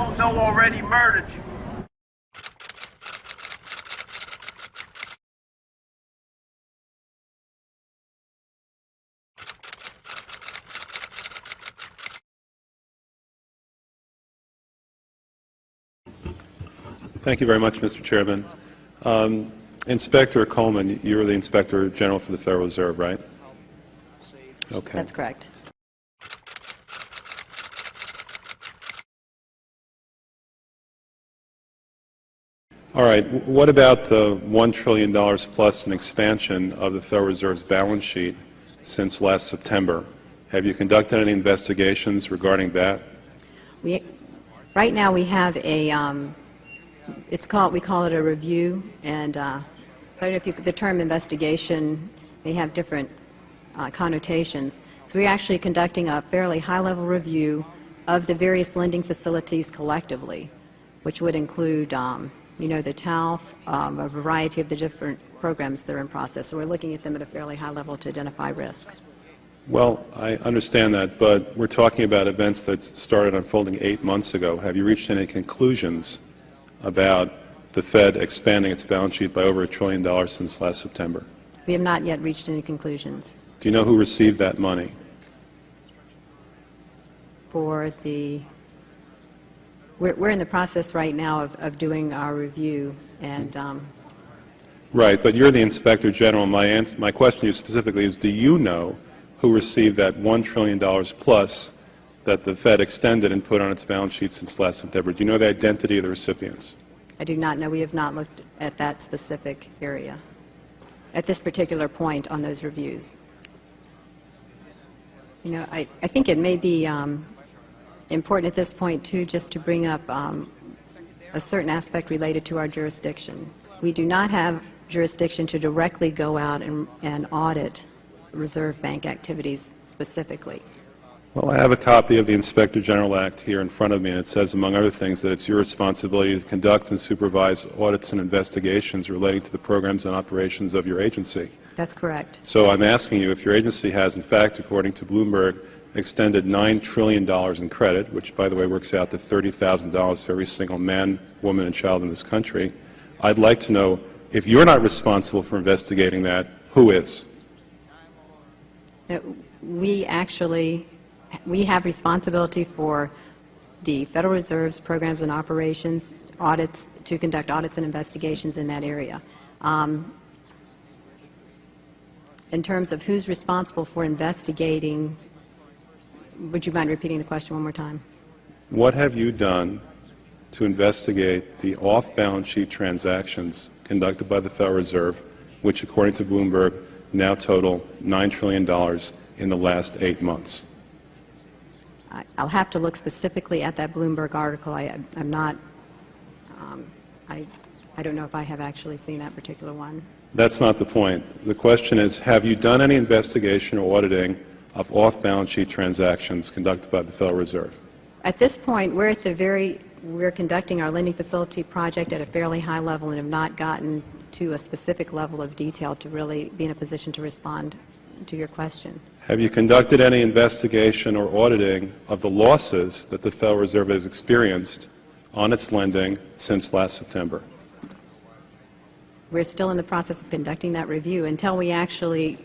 don't know already murdered you. Thank you very much, Mr. Chairman. Inspector Coleman, you're the Inspector General for the Federal Reserve, right? Okay. That's correct. All right. What about the $1 trillion plus in expansion of the Federal Reserve's balance sheet since last September? Have you conducted any investigations regarding that? Right now we have a, we call it a review, and so I don't know if the term investigation may have different connotations. So we're actually conducting a fairly high-level review of the various lending facilities collectively, which would include, the TALF, a variety of the different programs that are in process. So we're looking at them at a fairly high level to identify risk. Well, I understand that, but we're talking about events that started unfolding 8 months ago. Have you reached any conclusions about the Fed expanding its balance sheet by over $1 trillion since last September? We have not yet reached any conclusions. Do you know who received that money? For the, we're in the process right now of doing our review, and Right, but you're the Inspector General. My question to you specifically is, do you know who received that $1 trillion plus that the Fed extended and put on its balance sheet since last September? Do you know the identity of the recipients? I do not know. We have not looked at that specific area at this particular point on those reviews. I think it may be important at this point, too, just to bring up a certain aspect related to our jurisdiction. We do not have jurisdiction to directly go out and audit Reserve Bank activities specifically. Well, I have a copy of the Inspector General Act here in front of me, and it says, among other things, that it's your responsibility to conduct and supervise audits and investigations relating to the programs and operations of your agency. That's correct. So I'm asking you if your agency has, in fact, according to Bloomberg, extended $9 trillion in credit, which, by the way, works out to $30,000 for every single man, woman, and child in this country. I'd like to know, if you're not responsible for investigating that, who is? We have responsibility for the Federal Reserve's programs and operations, audits, to conduct audits and investigations in that area. In terms of who's responsible for investigating, would you mind repeating the question one more time? What have you done to investigate the off-balance sheet transactions conducted by the Federal Reserve, which, according to Bloomberg, now total $9 trillion in the last 8 months? I'll have to look specifically at that Bloomberg article. I'm not, I don't know if I have actually seen that particular one. That's not the point. The question is, have you done any investigation or auditing of off-balance sheet transactions conducted by the Federal Reserve? At this point, we're conducting our lending facility project at a fairly high level and have not gotten to a specific level of detail to really be in a position to respond to your question. Have you conducted any investigation or auditing of the losses that the Federal Reserve has experienced on its lending since last September? We're still in the process of conducting that review. Until we actually,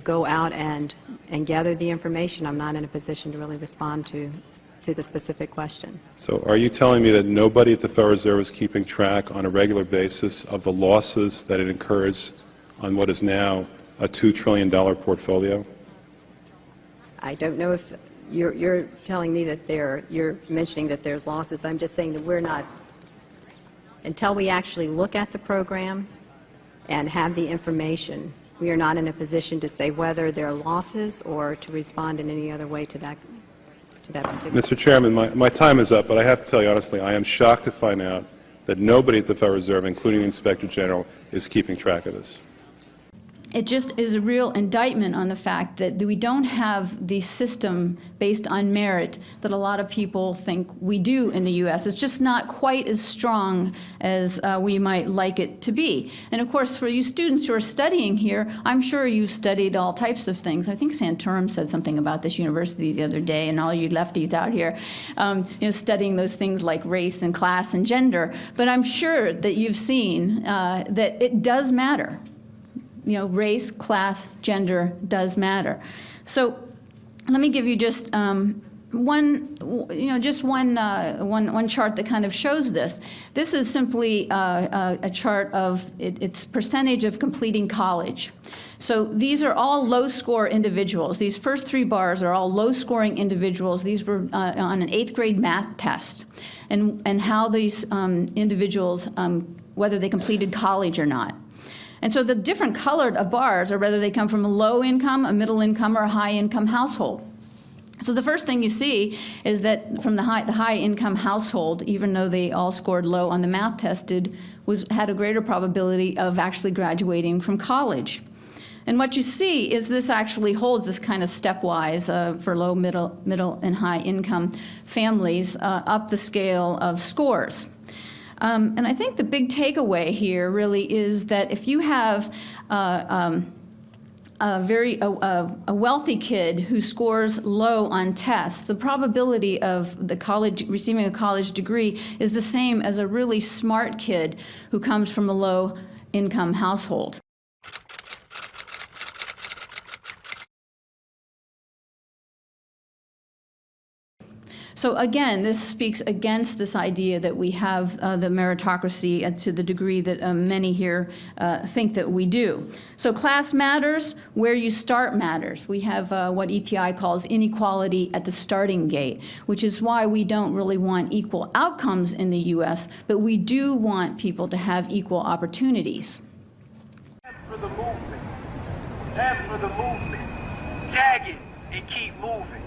go out and gather the information, I'm not in a position to really respond to the specific question. So are you telling me that nobody at the Federal Reserve is keeping track on a regular basis of the losses that it incurs on what is now a $2 trillion portfolio? I don't know if you're telling me that you're mentioning that there's losses. I'm just saying that we're not, until we actually look at the program and have the information, we are not in a position to say whether there are losses or to respond in any other way to that particular. Mr. Chairman, my time is up, but I have to tell you honestly, I am shocked to find out that nobody at the Federal Reserve, including the Inspector General, is keeping track of this. it just is a real indictment on the fact that we don't have the system based on merit that a lot of people think we do in the U.S. It's just not quite as strong as we might like it to be. And of course, for you students who are studying here, I'm sure you've studied all types of things. I think Santorum said something about this university the other day, and all you lefties out here, studying those things like race and class and gender. But I'm sure that you've seen that it does matter. Race, class, gender does matter. So let me give you just one chart that kind of shows this. This is simply a chart of its percentage of completing college. So these are all low-score individuals. These first 3 bars are all low-scoring individuals. These were on an 8th grade math test, and how these individuals, whether they completed college or not. And so the different colored bars are whether they come from a low income, a middle income, or a high income household. So the first thing you see is that from the high income household, even though they all scored low on the math test, had a greater probability of actually graduating from college. And what you see is this actually holds this kind of stepwise for low, middle, and high income families up the scale of scores. And I think the big takeaway here really is that if you have a wealthy kid who scores low on tests, the probability of receiving a college degree is the same as a really smart kid who comes from a low-income household. So again, this speaks against this idea that we have the meritocracy to the degree that many here think that we do. So class matters, where you start matters. We have what EPI calls inequality at the starting gate, which is why we don't really want equal outcomes in the U.S., but we do want people to have equal opportunities. For the movement. Have for the movement. Tag it and keep moving.